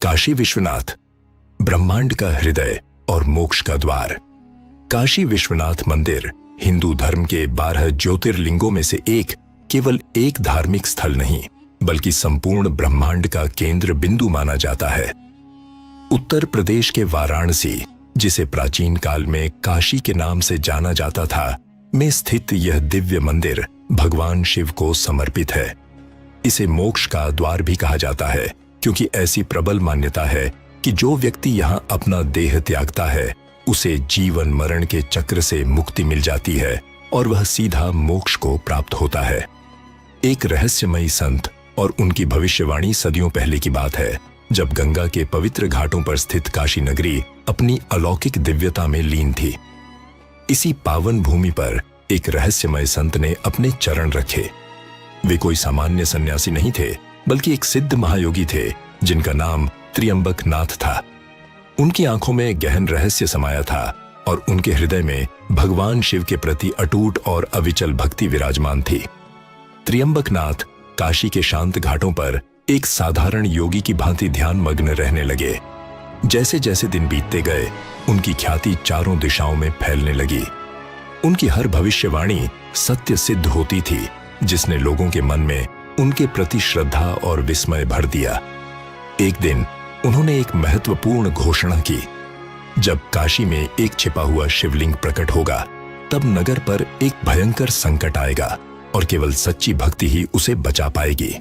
काशी विश्वनाथ, ब्रह्मांड का हृदय और मोक्ष का द्वार। काशी विश्वनाथ मंदिर हिंदू धर्म के 12 ज्योतिर्लिंगों में से केवल एक धार्मिक स्थल नहीं, बल्कि संपूर्ण ब्रह्मांड का केंद्र बिंदु माना जाता है। उत्तर प्रदेश के वाराणसी, जिसे प्राचीन काल में काशी के नाम से जाना जाता था, में स्थित यह दिव्य मंदिर भगवान शिव को समर्पित है। इसे मोक्ष का द्वार भी कहा जाता है, क्योंकि ऐसी प्रबल मान्यता है कि जो व्यक्ति यहाँ अपना देह त्यागता है, उसे जीवन मरण के चक्र से मुक्ति मिल जाती है और वह सीधा मोक्ष को प्राप्त होता है। एक रहस्यमयी संत और उनकी भविष्यवाणी सदियों पहले की बात है, जब गंगा के पवित्र घाटों पर स्थित काशी नगरी अपनी अलौकिक दिव्यता में लीन थी। इसी पावन भूमि पर एक रहस्यमय संत ने अपने चरण रखे। वे कोई सामान्य सन्यासी नहीं थे, बल्कि एक सिद्ध महायोगी थे, जिनका नाम त्र्यंबक नाथ था। उनकी आंखों में गहन रहस्य समाया था और उनके हृदय में भगवान शिव के प्रति अटूट और अविचल भक्ति विराजमान थी। त्र्यंबक नाथ काशी के शांत घाटों पर एक साधारण योगी की भांति ध्यान मग्न रहने लगे। जैसे जैसे दिन बीतते गए, उनकी ख्याति चारों दिशाओं में फैलने लगी। उनकी हर भविष्यवाणी सत्य सिद्ध होती थी, जिसने लोगों के मन में उनके प्रति श्रद्धा और विस्मय भर दिया। एक दिन उन्होंने एक महत्वपूर्ण घोषणा की। जब काशी में एक छिपा हुआ शिवलिंग प्रकट होगा, तब नगर पर एक भयंकर संकट आएगा और केवल सच्ची भक्ति ही उसे बचा पाएगी।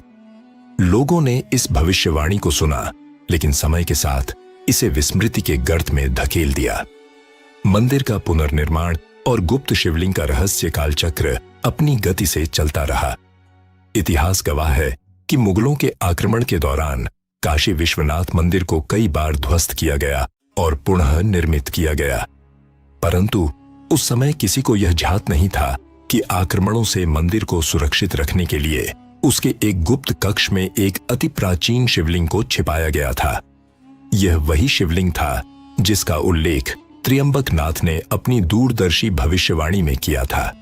लोगों ने इस भविष्यवाणी को सुना, लेकिन समय के साथ इसे विस्मृति के गर्त में धकेल दिया। मंदिर का पुनर्निर्माण और गुप्त शिवलिंग का रहस्य काल चक्र अपनी गति से चलता रहा। इतिहास गवाह है कि मुगलों के आक्रमण के दौरान काशी विश्वनाथ मंदिर को कई बार ध्वस्त किया गया और पुनः निर्मित किया गया, परंतु उस समय किसी को यह ध्यात नहीं था कि आक्रमणों से मंदिर को सुरक्षित रखने के लिए उसके एक गुप्त कक्ष में एक अति प्राचीन शिवलिंग को छिपाया गया था। यह वही शिवलिंग था जिसका उल्लेख त्र्यंबक नाथ ने अपनी दूरदर्शी भविष्यवाणी में किया था।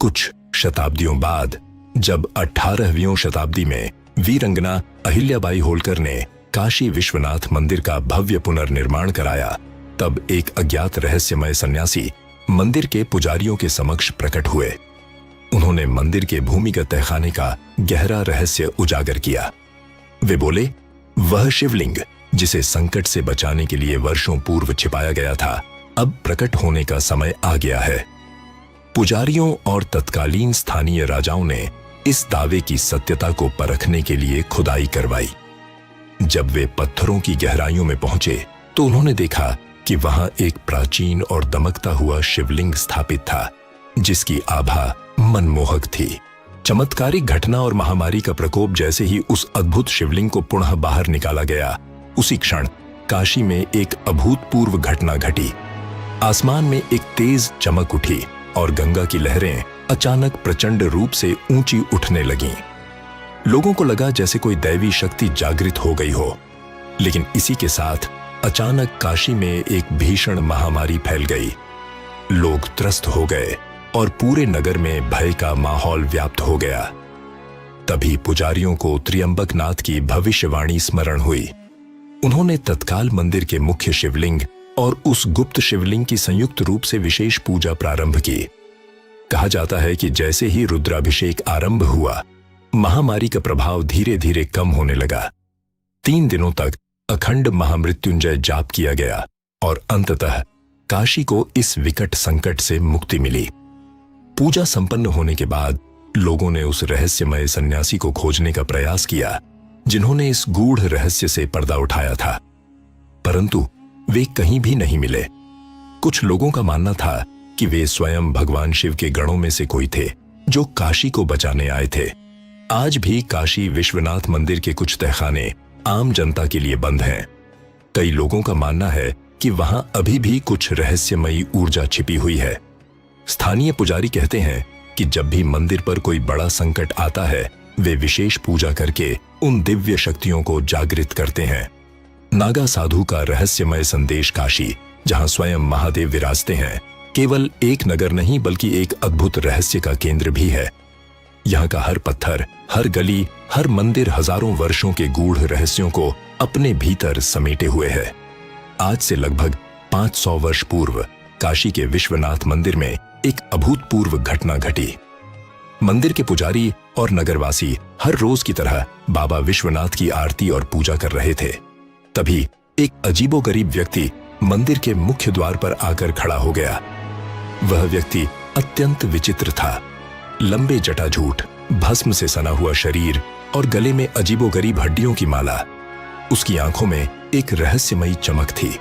कुछ शताब्दियों बाद, जब 18वीं शताब्दी में वीरंगना अहिल्याबाई होलकर ने काशी विश्वनाथ मंदिर का भव्य पुनर्निर्माण कराया, तब एक अज्ञात रहस्यमय सन्यासी मंदिर के पुजारियों के समक्ष प्रकट हुए। उन्होंने मंदिर के भूमिगत तहखाने का गहरा रहस्य उजागर किया। वे बोले, वह शिवलिंग जिसे संकट से बचाने के लिए वर्षों पूर्व छिपाया गया था, अब प्रकट होने का समय आ गया है। पुजारियों और तत्कालीन स्थानीय राजाओं ने इस दावे की सत्यता को परखने के लिए खुदाई करवाई। जब वे पत्थरों की गहराइयों में पहुंचे, तो उन्होंने देखा कि वहां एक प्राचीन और दमकता हुआ शिवलिंग स्थापित था, जिसकी आभा मनमोहक थी। चमत्कारिक घटना और महामारी का प्रकोप जैसे ही उस अद्भुत शिवलिंग को पुनः बाहर निकाला गया, उसी क्षण काशी में एक अभूतपूर्व घटना घटी। आसमान में एक तेज चमक उठी और गंगा की लहरें अचानक प्रचंड रूप से ऊंची उठने लगीं। लोगों को लगा जैसे कोई दैवी शक्ति जागृत हो गई हो, लेकिन इसी के साथ अचानक काशी में एक भीषण महामारी फैल गई। लोग त्रस्त हो गए और पूरे नगर में भय का माहौल व्याप्त हो गया। तभी पुजारियों को त्र्यंबक नाथ की भविष्यवाणी स्मरण हुई। उन्होंने तत्काल मंदिर के मुख्य शिवलिंग और उस गुप्त शिवलिंग की संयुक्त रूप से विशेष पूजा प्रारंभ की। कहा जाता है कि जैसे ही रुद्राभिषेक आरंभ हुआ, महामारी का प्रभाव धीरे धीरे कम होने लगा। 3 दिनों तक अखंड महामृत्युंजय जाप किया गया और अंततः काशी को इस विकट संकट से मुक्ति मिली। पूजा संपन्न होने के बाद लोगों ने उस रहस्यमय सन्यासी को खोजने का प्रयास किया, जिन्होंने इस गूढ़ रहस्य से पर्दा उठाया था, परंतु वे कहीं भी नहीं मिले। कुछ लोगों का मानना था कि वे स्वयं भगवान शिव के गणों में से कोई थे, जो काशी को बचाने आए थे। आज भी काशी विश्वनाथ मंदिर के कुछ तहखाने आम जनता के लिए बंद हैं। कई लोगों का मानना है कि वहां अभी भी कुछ रहस्यमयी ऊर्जा छिपी हुई है। स्थानीय पुजारी कहते हैं कि जब भी मंदिर पर कोई बड़ा संकट आता है, वे विशेष पूजा करके उन दिव्य शक्तियों को जागृत करते हैं। नागा साधु का रहस्यमय संदेश काशी, जहां स्वयं महादेव विराजते हैं, केवल एक नगर नहीं बल्कि एक अद्भुत रहस्य का केंद्र भी है। यहाँ का हर पत्थर, हर गली, हर मंदिर हजारों वर्षों के गूढ़ रहस्यों को अपने भीतर समेटे हुए है। आज से लगभग 500 वर्ष पूर्व काशी के विश्वनाथ मंदिर में एक अभूतपूर्व घटना घटी। मंदिर के पुजारी और नगरवासी हर रोज की तरह बाबा विश्वनाथ की आरती और पूजा कर रहे थे। तभी एक अजीबोगरीब व्यक्ति मंदिर के मुख्य द्वार पर आकर खड़ा हो गया। वह व्यक्ति अत्यंत विचित्र था। लंबे जटाजूट, भस्म से सना हुआ शरीर और गले में अजीबोगरीब हड्डियों की माला। उसकी आंखों में एक रहस्यमयी चमक थी।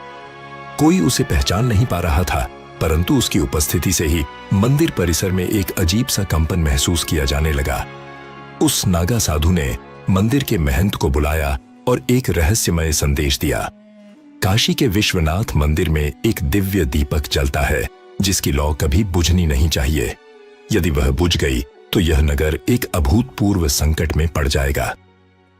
कोई उसे पहचान नहीं पा रहा था, परंतु उसकी उपस्थिति से ही मंदिर परिसर में एक अजीब सा कंपन महसूस किया जाने लगा। उस नागा साधु ने मंदिर के महंत को बुलाया और एक रहस्यमय संदेश दिया। काशी के विश्वनाथ मंदिर में एक दिव्य दीपक जलता है जिसकी लौ कभी बुझनी नहीं चाहिए। यदि वह बुझ गई तो यह नगर एक अभूतपूर्व संकट में पड़ जाएगा।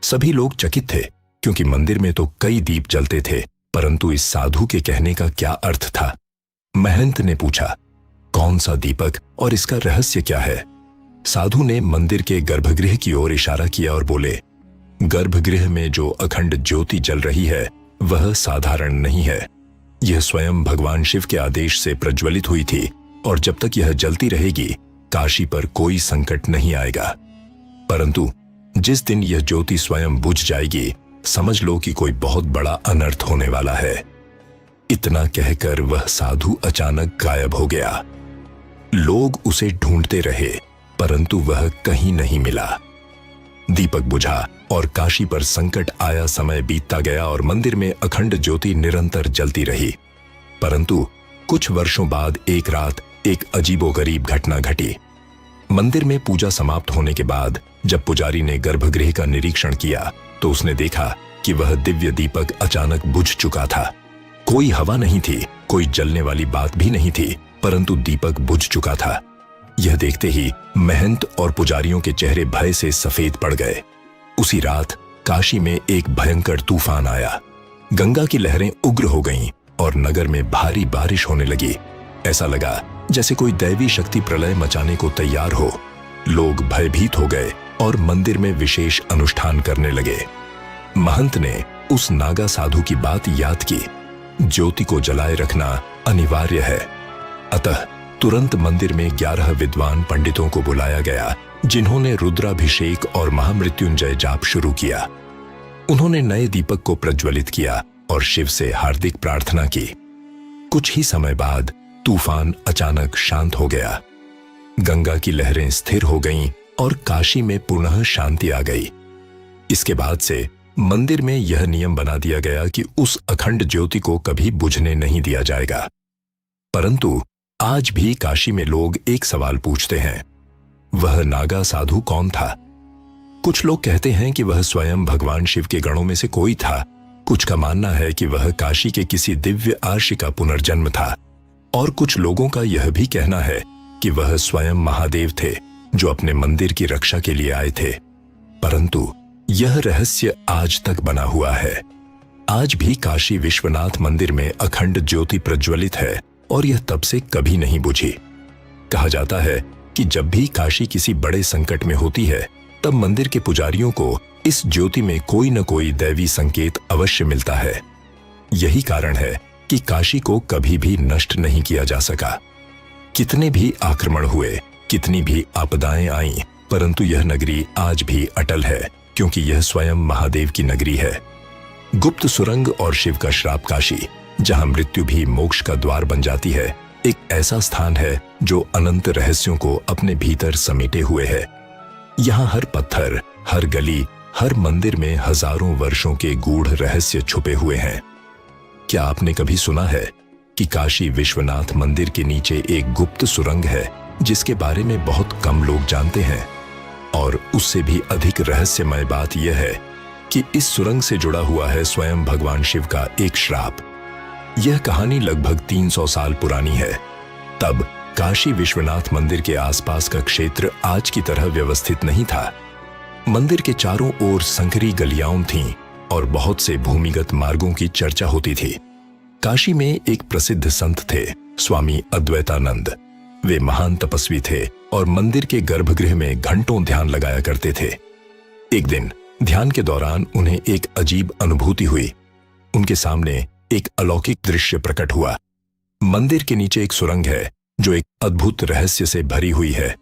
सभी लोग चकित थे क्योंकि मंदिर में तो कई दीप जलते थे, परंतु इस साधु के कहने का क्या अर्थ था? महंत ने पूछा, कौन सा दीपक और इसका रहस्य क्या है? साधु ने मंदिर के गर्भगृह की ओर इशारा किया और बोले, गर्भगृह में जो अखंड ज्योति जल रही है वह साधारण नहीं है। यह स्वयं भगवान शिव के आदेश से प्रज्वलित हुई थी और जब तक यह जलती रहेगी काशी पर कोई संकट नहीं आएगा। परंतु जिस दिन यह ज्योति स्वयं बुझ जाएगी, समझ लो कि कोई बहुत बड़ा अनर्थ होने वाला है। इतना कहकर वह साधु अचानक गायब हो गया। लोग उसे ढूंढते रहे, परंतु वह कहीं नहीं मिला। दीपक बुझा और काशी पर संकट आया। समय बीतता गया और मंदिर में अखंड ज्योति निरंतर जलती रही। परंतु कुछ वर्षों बाद एक रात एक अजीबोगरीब घटना घटी। मंदिर में पूजा समाप्त होने के बाद जब पुजारी ने गर्भगृह का निरीक्षण किया तो उसने देखा कि वह दिव्य दीपक अचानक बुझ चुका था। कोई हवा नहीं थी, कोई जलने वाली बात भी नहीं थी, परंतु दीपक बुझ चुका था। यह देखते ही महंत और पुजारियों के चेहरे भय से सफेद पड़ गए। उसी रात काशी में एक भयंकर तूफान आया। गंगा की लहरें उग्र हो गईं और नगर में भारी बारिश होने लगी। ऐसा लगा जैसे कोई दैवी शक्ति प्रलय मचाने को तैयार हो। लोग भयभीत हो गए और मंदिर में विशेष अनुष्ठान करने लगे। महंत ने उस नागा साधु की बात याद की, ज्योति को जलाए रखना अनिवार्य है। अतः तुरंत मंदिर में 11 विद्वान पंडितों को बुलाया गया जिन्होंने रुद्राभिषेक और महामृत्युंजय जाप शुरू किया। उन्होंने नए दीपक को प्रज्वलित किया और शिव से हार्दिक प्रार्थना की। कुछ ही समय बाद तूफान अचानक शांत हो गया। गंगा की लहरें स्थिर हो गईं और काशी में पुनः शांति आ गई। इसके बाद से मंदिर में यह नियम बना दिया गया कि उस अखंड ज्योति को कभी बुझने नहीं दिया जाएगा। परंतु आज भी काशी में लोग एक सवाल पूछते हैं, वह नागा साधु कौन था? कुछ लोग कहते हैं कि वह स्वयं भगवान शिव के गणों में से कोई था। कुछ का मानना है कि वह काशी के किसी दिव्य आर्षि का पुनर्जन्म था और कुछ लोगों का यह भी कहना है कि वह स्वयं महादेव थे जो अपने मंदिर की रक्षा के लिए आए थे। परंतु यह रहस्य आज तक बना हुआ है। आज भी काशी विश्वनाथ मंदिर में अखंड ज्योति प्रज्वलित है और यह तब से कभी नहीं बुझी। कहा जाता है कि जब भी काशी किसी बड़े संकट में होती है तब मंदिर के पुजारियों को इस ज्योति में कोई न कोई दैवी संकेत अवश्य मिलता है। यही कारण है कि काशी को कभी भी नष्ट नहीं किया जा सका। कितने भी आक्रमण हुए, कितनी भी आपदाएं आईं, परंतु यह नगरी आज भी अटल है क्योंकि यह स्वयं महादेव की नगरी है। गुप्त सुरंग और शिव का श्राप काशी, जहां मृत्यु भी मोक्ष का द्वार बन जाती है, एक ऐसा स्थान है जो अनंत रहस्यों को अपने भीतर समेटे हुए है। यहाँ हर पत्थर, हर गली, हर मंदिर में हजारों वर्षों के गूढ़ रहस्य छुपे हुए हैं। क्या आपने कभी सुना है कि काशी विश्वनाथ मंदिर के नीचे एक गुप्त सुरंग है जिसके बारे में बहुत कम लोग जानते हैं? और उससे भी अधिक रहस्यमय बात यह है कि इस सुरंग से जुड़ा हुआ है स्वयं भगवान शिव का एक श्राप। यह कहानी लगभग 300 साल पुरानी है। तब काशी विश्वनाथ मंदिर के आसपास का क्षेत्र आज की तरह व्यवस्थित नहीं था। मंदिर के चारों ओर संकरी गलियां थीं और बहुत से भूमिगत मार्गों की चर्चा होती थी। काशी में एक प्रसिद्ध संत थे, स्वामी अद्वैतानंद। वे महान तपस्वी थे और मंदिर के गर्भगृह में घंटों ध्यान लगाया करते थे। एक दिन ध्यान के दौरान उन्हें एक अजीब अनुभूति हुई। उनके सामने एक अलौकिक दृश्य प्रकट हुआ। मंदिर के नीचे एक सुरंग है जो एक अद्भुत रहस्य से भरी हुई है,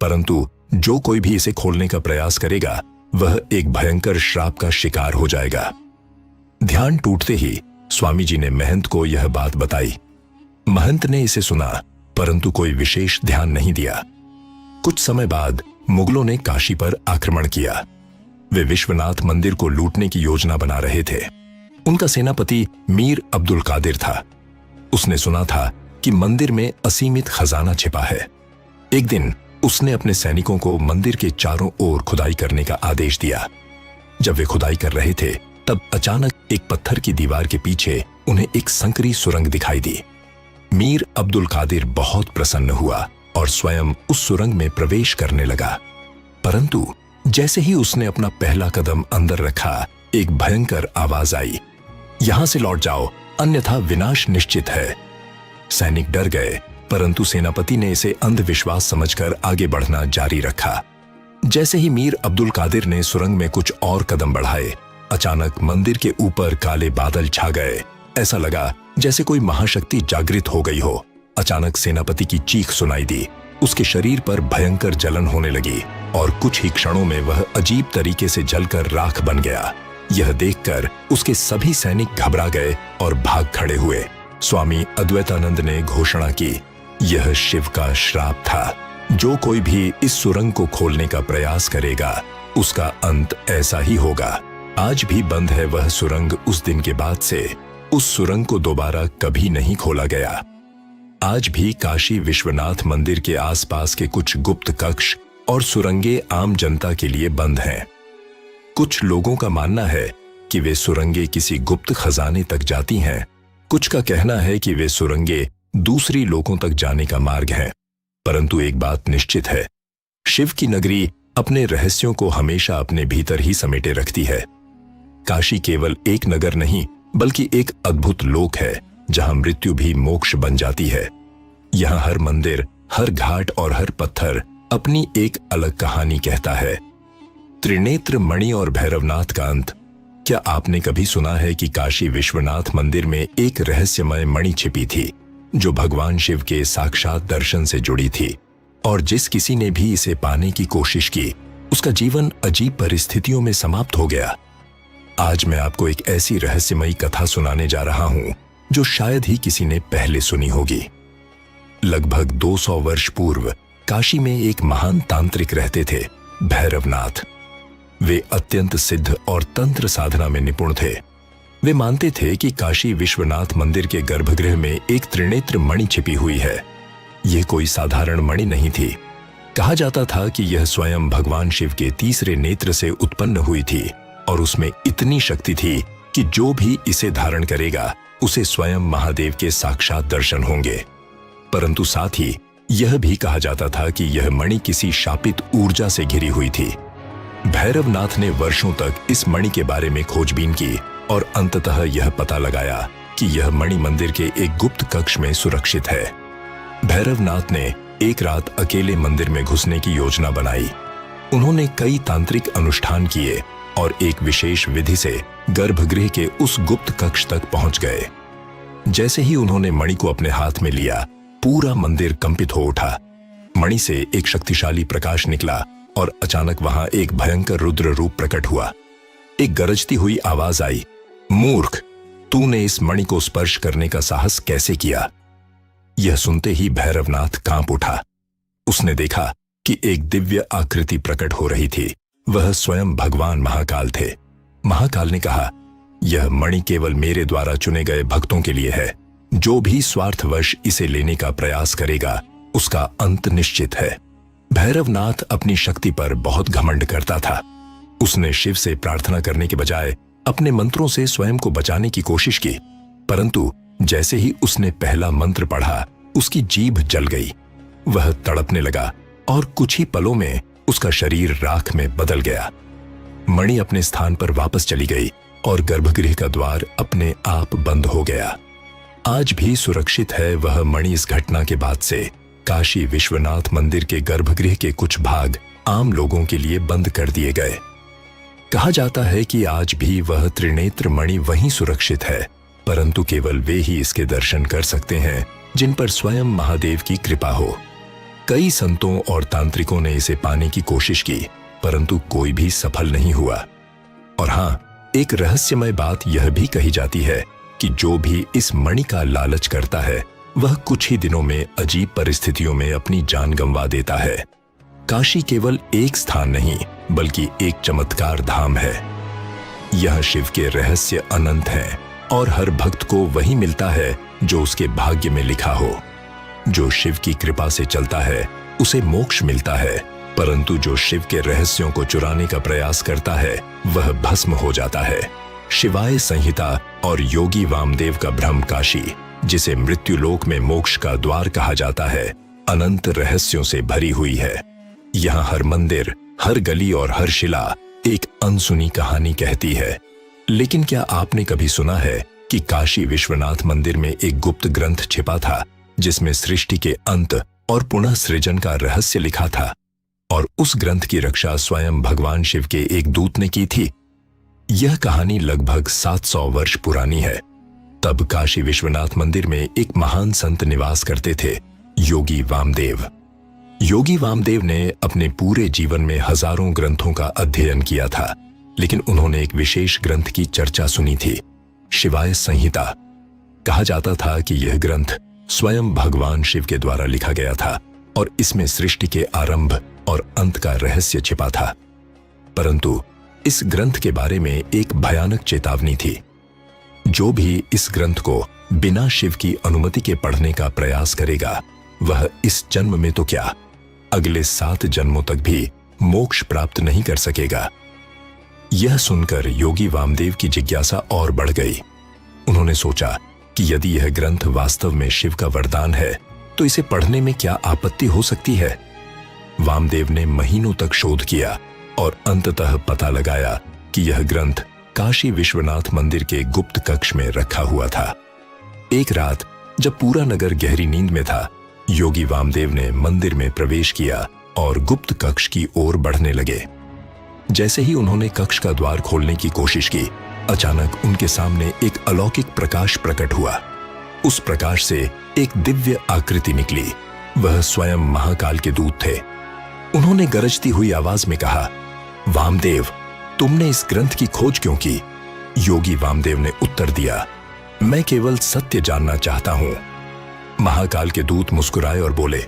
परंतु जो कोई भी इसे खोलने का प्रयास करेगा वह एक भयंकर श्राप का शिकार हो जाएगा। ध्यान टूटते ही स्वामी जी ने महंत को यह बात बताई। महंत ने इसे सुना, परंतु कोई विशेष ध्यान नहीं दिया। कुछ समय बाद मुगलों ने काशी पर आक्रमण किया। वे विश्वनाथ मंदिर को लूटने की योजना बना रहे थे। उनका सेनापति मीर अब्दुल कादिर था। उसने सुना था कि मंदिर में असीमित खजाना छिपा है। एक दिन उसने अपने सैनिकों को मंदिर के चारों ओर खुदाई करने का आदेश दिया। जब वे खुदाई कर रहे थे तब अचानक एक पत्थर की दीवार के पीछे उन्हें एक संकरी सुरंग दिखाई दी। मीर अब्दुल कादिर बहुत प्रसन्न हुआ और स्वयं उस सुरंग में प्रवेश करने लगा। परंतु जैसे ही उसने अपना पहला कदम अंदर रखा, एक भयंकर आवाज आई, यहां से लौट जाओ, अन्यथा विनाश निश्चित है। सैनिक डर गए, परंतु सेनापति ने इसे अंधविश्वास समझकर आगे बढ़ना जारी रखा। जैसे ही मीर अब्दुल कादिर ने सुरंग में कुछ और कदम बढ़ाए, अचानक मंदिर के ऊपर काले बादल छा गए। ऐसा लगा जैसे कोई महाशक्ति जागृत हो गई हो। अचानक सेनापति की चीख सुनाई दी। उसके शरीर पर भयंकर जलन होने लगी और कुछ ही क्षणों में वह अजीब तरीके से जलकर राख बन गया। यह देखकर उसके सभी सैनिक घबरा गए और भाग खड़े हुए। स्वामी अद्वैतानंद ने घोषणा की, यह शिव का श्राप था। जो कोई भी इस सुरंग को खोलने का प्रयास करेगा, उसका अंत ऐसा ही होगा। आज भी बंद है वह सुरंग। उस दिन के बाद से उस सुरंग को दोबारा कभी नहीं खोला गया। आज भी काशी विश्वनाथ मंदिर के आसपास के कुछ गुप्त कक्ष और सुरंगें आम जनता के लिए बंद हैं। कुछ लोगों का मानना है कि वे सुरंगें किसी गुप्त खजाने तक जाती हैं। कुछ का कहना है कि वे सुरंगें दूसरी लोगों तक जाने का मार्ग हैं। परंतु एक बात निश्चित है, शिव की नगरी अपने रहस्यों को हमेशा अपने भीतर ही समेटे रखती है। काशी केवल एक नगर नहीं, बल्कि एक अद्भुत लोक है जहां मृत्यु भी मोक्ष बन जाती है। यहां हर मंदिर, हर घाट और हर पत्थर अपनी एक अलग कहानी कहता है। त्रिनेत्र मणि और भैरवनाथ का अंत। क्या आपने कभी सुना है कि काशी विश्वनाथ मंदिर में एक रहस्यमय मणि छिपी थी जो भगवान शिव के साक्षात दर्शन से जुड़ी थी, और जिस किसी ने भी इसे पाने की कोशिश की, उसका जीवन अजीब परिस्थितियों में समाप्त हो गया। आज मैं आपको एक ऐसी रहस्यमयी कथा सुनाने जा रहा हूं जो शायद ही किसी ने पहले सुनी होगी। लगभग 200 वर्ष पूर्व काशी में एक महान तांत्रिक रहते थे, भैरवनाथ। वे अत्यंत सिद्ध और तंत्र साधना में निपुण थे। वे मानते थे कि काशी विश्वनाथ मंदिर के गर्भगृह में एक त्रिनेत्र मणि छिपी हुई है। यह कोई साधारण मणि नहीं थी। कहा जाता था कि यह स्वयं भगवान शिव के तीसरे नेत्र से उत्पन्न हुई थी और उसमें इतनी शक्ति थी कि जो भी इसे धारण करेगा उसे स्वयं महादेव के साक्षात दर्शन होंगे। परंतु साथ ही यह भी कहा जाता था कि यह मणि किसी शापित ऊर्जा से घिरी हुई थी। भैरवनाथ ने वर्षों तक इस मणि के बारे में खोजबीन की और अंततः यह पता लगाया कि यह मणि मंदिर के एक गुप्त कक्ष में सुरक्षित है। भैरवनाथ ने एक रात अकेले मंदिर में घुसने की योजना बनाई। उन्होंने कई तांत्रिक अनुष्ठान किए और एक विशेष विधि से गर्भगृह के उस गुप्त कक्ष तक पहुंच गए। जैसे ही उन्होंने मणि को अपने हाथ में लिया, पूरा मंदिर कंपित हो उठा। मणि से एक शक्तिशाली प्रकाश निकला और अचानक वहां एक भयंकर रुद्र रूप प्रकट हुआ। एक गरजती हुई आवाज आई, मूर्ख, तूने इस मणि को स्पर्श करने का साहस कैसे किया? यह सुनते ही भैरवनाथ कांप उठा। उसने देखा कि एक दिव्य आकृति प्रकट हो रही थी। वह स्वयं भगवान महाकाल थे। महाकाल ने कहा, यह मणि केवल मेरे द्वारा चुने गए भक्तों के लिए है। जो भी स्वार्थवश इसे लेने का प्रयास करेगा, उसका अंत निश्चित है। भैरवनाथ अपनी शक्ति पर बहुत घमंड करता था। उसने शिव से प्रार्थना करने के बजाय अपने मंत्रों से स्वयं को बचाने की कोशिश की, परंतु जैसे ही उसने पहला मंत्र पढ़ा, उसकी जीभ जल गई। वह तड़पने लगा और कुछ ही पलों में उसका शरीर राख में बदल गया। मणि अपने स्थान पर वापस चली गई और गर्भगृह का द्वार अपने आप बंद हो गया। आज भी सुरक्षित है वह मणि। इस घटना के बाद से काशी विश्वनाथ मंदिर के गर्भगृह के कुछ भाग आम लोगों के लिए बंद कर दिए गए। कहा जाता है कि आज भी वह त्रिनेत्र मणि वहीं सुरक्षित है, परंतु केवल वे ही इसके दर्शन कर सकते हैं जिन पर स्वयं महादेव की कृपा हो। कई संतों और तांत्रिकों ने इसे पाने की कोशिश की, परंतु कोई भी सफल नहीं हुआ। और हाँ, एक रहस्यमय बात यह भी कही जाती है कि जो भी इस मणि का लालच करता है वह कुछ ही दिनों में अजीब परिस्थितियों में अपनी जान गंवा देता है। काशी केवल एक स्थान नहीं बल्कि एक चमत्कार धाम है। यह शिव के रहस्य अनंत हैं और हर भक्त को वही मिलता है जो उसके भाग्य में लिखा हो। जो शिव की कृपा से चलता है उसे मोक्ष मिलता है, परंतु जो शिव के रहस्यों को चुराने का प्रयास करता है वह भस्म हो जाता है। शिवाय संहिता और योगी वामदेव का ब्रह्म काशी, जिसे मृत्युलोक में मोक्ष का द्वार कहा जाता है, अनंत रहस्यों से भरी हुई है। यहाँ हर मंदिर, हर गली और हर शिला एक अनसुनी कहानी कहती है। लेकिन क्या आपने कभी सुना है कि काशी विश्वनाथ मंदिर में एक गुप्त ग्रंथ छिपा था जिसमें सृष्टि के अंत और पुनः सृजन का रहस्य लिखा था, और उस ग्रंथ की रक्षा स्वयं भगवान शिव के एक दूत ने की थी? यह कहानी लगभग 700 वर्ष पुरानी है। तब काशी विश्वनाथ मंदिर में एक महान संत निवास करते थे, योगी वामदेव। योगी वामदेव ने अपने पूरे जीवन में हजारों ग्रंथों का अध्ययन किया था, लेकिन उन्होंने एक विशेष ग्रंथ की चर्चा सुनी थी, शिवाय संहिता। कहा जाता था कि यह ग्रंथ स्वयं भगवान शिव के द्वारा लिखा गया था और इसमें सृष्टि के आरंभ और अंत का रहस्य छिपा था। परंतु इस ग्रंथ के बारे में एक भयानक चेतावनी थी। जो भी इस ग्रंथ को बिना शिव की अनुमति के पढ़ने का प्रयास करेगा वह इस जन्म में तो क्या, अगले 7 जन्मों तक भी मोक्ष प्राप्त नहीं कर सकेगा। यह सुनकर योगी वामदेव की जिज्ञासा और बढ़ गई। उन्होंने सोचा कि यदि यह ग्रंथ वास्तव में शिव का वरदान है तो इसे पढ़ने में क्या आपत्ति हो सकती है। वामदेव ने महीनों तक शोध किया और अंततः पता लगाया कि यह ग्रंथ काशी विश्वनाथ मंदिर के गुप्त कक्ष में रखा हुआ था। एक रात जब पूरा नगर गहरी नींद में था, योगी वामदेव ने मंदिर में प्रवेश किया और गुप्त कक्ष की ओर बढ़ने लगे। जैसे ही उन्होंने कक्ष का द्वार खोलने की कोशिश की, अचानक उनके सामने एक अलौकिक प्रकाश प्रकट हुआ। उस प्रकाश से एक दिव्य आकृति निकली। वह स्वयं महाकाल के दूत थे। उन्होंने गरजती हुई आवाज में कहा, वामदेव, तुमने इस ग्रंथ की खोज क्यों की? योगी वामदेव ने उत्तर दिया, मैं केवल सत्य जानना चाहता हूं। महाकाल के दूत मुस्कुराए और बोले,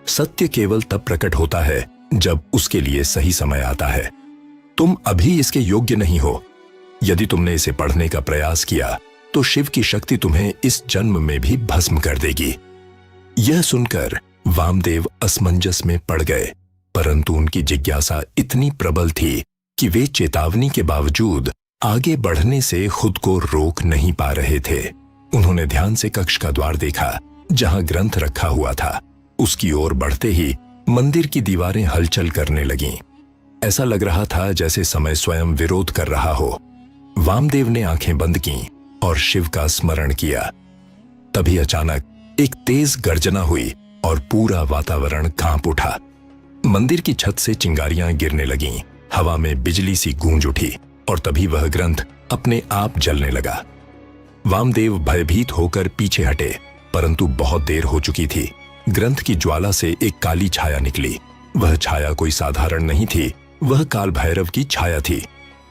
सत्य केवल तब प्रकट होता है जब उसके लिए सही समय आता है। तुम अभी इसके योग्य नहीं हो। यदि तुमने इसे पढ़ने का प्रयास किया तो शिव की शक्ति तुम्हें इस जन्म में भी भस्म कर देगी। यह सुनकर वामदेव असमंजस में पड़ गए, परंतु उनकी जिज्ञासा इतनी प्रबल थी कि वे चेतावनी के बावजूद आगे बढ़ने से खुद को रोक नहीं पा रहे थे। उन्होंने ध्यान से कक्ष का द्वार देखा जहां ग्रंथ रखा हुआ था। उसकी ओर बढ़ते ही मंदिर की दीवारें हलचल करने लगीं। ऐसा लग रहा था जैसे समय स्वयं विरोध कर रहा हो। वामदेव ने आंखें बंद कीं और शिव का स्मरण किया। तभी अचानक एक तेज गर्जना हुई और पूरा वातावरण कांप उठा। मंदिर की छत से चिंगारियां गिरने लगीं, हवा में बिजली सी गूंज उठी और तभी वह ग्रंथ अपने आप जलने लगा। वामदेव भयभीत होकर पीछे हटे, परंतु बहुत देर हो चुकी थी। ग्रंथ की ज्वाला से एक काली छाया निकली। वह छाया कोई साधारण नहीं थी, वह काल भैरव की छाया थी।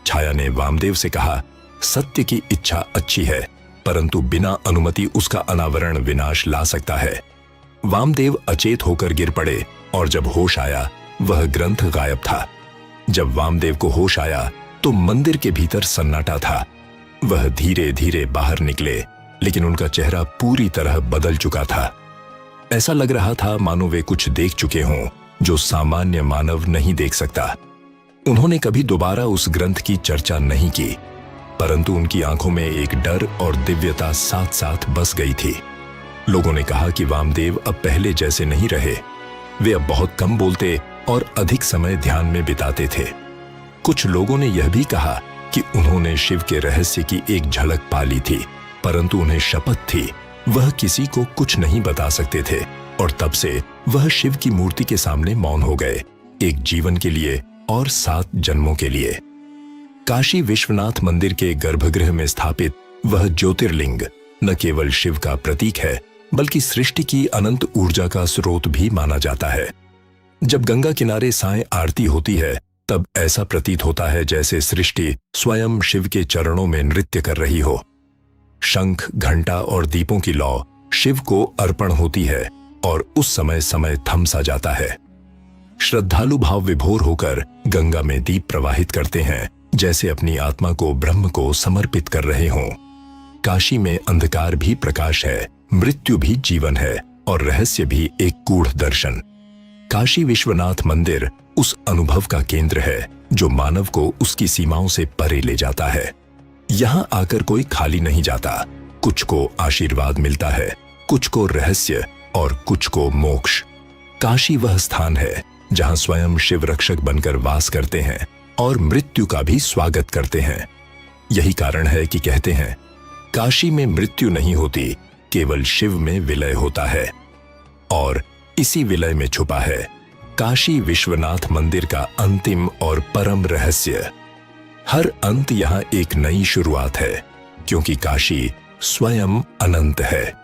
छाया ने वामदेव से कहा, सत्य की इच्छा अच्छी है, परंतु बिना अनुमति उसका अनावरण विनाश ला सकता है। वामदेव अचेत होकर गिर पड़े और जब होश आया वह ग्रंथ गायब था। जब वामदेव को होश आया तो मंदिर के भीतर सन्नाटा था। वह धीरे धीरे बाहर निकले, लेकिन उनका चेहरा पूरी तरह बदल चुका था। ऐसा लग रहा था मानो वे कुछ देख चुके हों जो सामान्य मानव नहीं देख सकता। उन्होंने कभी दोबारा उस ग्रंथ की चर्चा नहीं की, परंतु उनकी आंखों में एक डर और दिव्यता साथ साथ बस गई थी। लोगों ने कहा कि वामदेव अब पहले जैसे नहीं रहे। वे अब बहुत कम बोलते और अधिक समय ध्यान में बिताते थे। कुछ लोगों ने यह भी कहा कि उन्होंने शिव के रहस्य की एक झलक पा ली थी, परंतु उन्हें शपथ थी वह किसी को कुछ नहीं बता सकते थे, और तब से वह शिव की मूर्ति के सामने मौन हो गए, एक जीवन के लिए और 7 जन्मों के लिए। काशी विश्वनाथ मंदिर के गर्भगृह में स्थापित वह ज्योतिर्लिंग न केवल शिव का प्रतीक है, बल्कि सृष्टि की अनंत ऊर्जा का स्रोत भी माना जाता है। जब गंगा किनारे सायं आरती होती है, तब ऐसा प्रतीत होता है जैसे सृष्टि स्वयं शिव के चरणों में नृत्य कर रही हो। शंख, घंटा और दीपों की लौ शिव को अर्पण होती है और उस समय समय थम सा जाता है। श्रद्धालु भाव विभोर होकर गंगा में दीप प्रवाहित करते हैं, जैसे अपनी आत्मा को ब्रह्म को समर्पित कर रहे हों। काशी में अंधकार भी प्रकाश है, मृत्यु भी जीवन है और रहस्य भी एक गूढ़ दर्शन। काशी विश्वनाथ मंदिर उस अनुभव का केंद्र है जो मानव को उसकी सीमाओं से परे ले जाता है। यहाँ आकर कोई खाली नहीं जाता। कुछ को आशीर्वाद मिलता है, कुछ को रहस्य और कुछ को मोक्ष। काशी वह स्थान है जहाँ स्वयं शिव रक्षक बनकर वास करते हैं और मृत्यु का भी स्वागत करते हैं। यही कारण है कि कहते हैं, काशी में मृत्यु नहीं होती, केवल शिव में विलय होता है। और इसी विलय में छुपा है काशी विश्वनाथ मंदिर का अंतिम और परम रहस्य। हर अंत यहाँ एक नई शुरुआत है, क्योंकि काशी स्वयं अनंत है।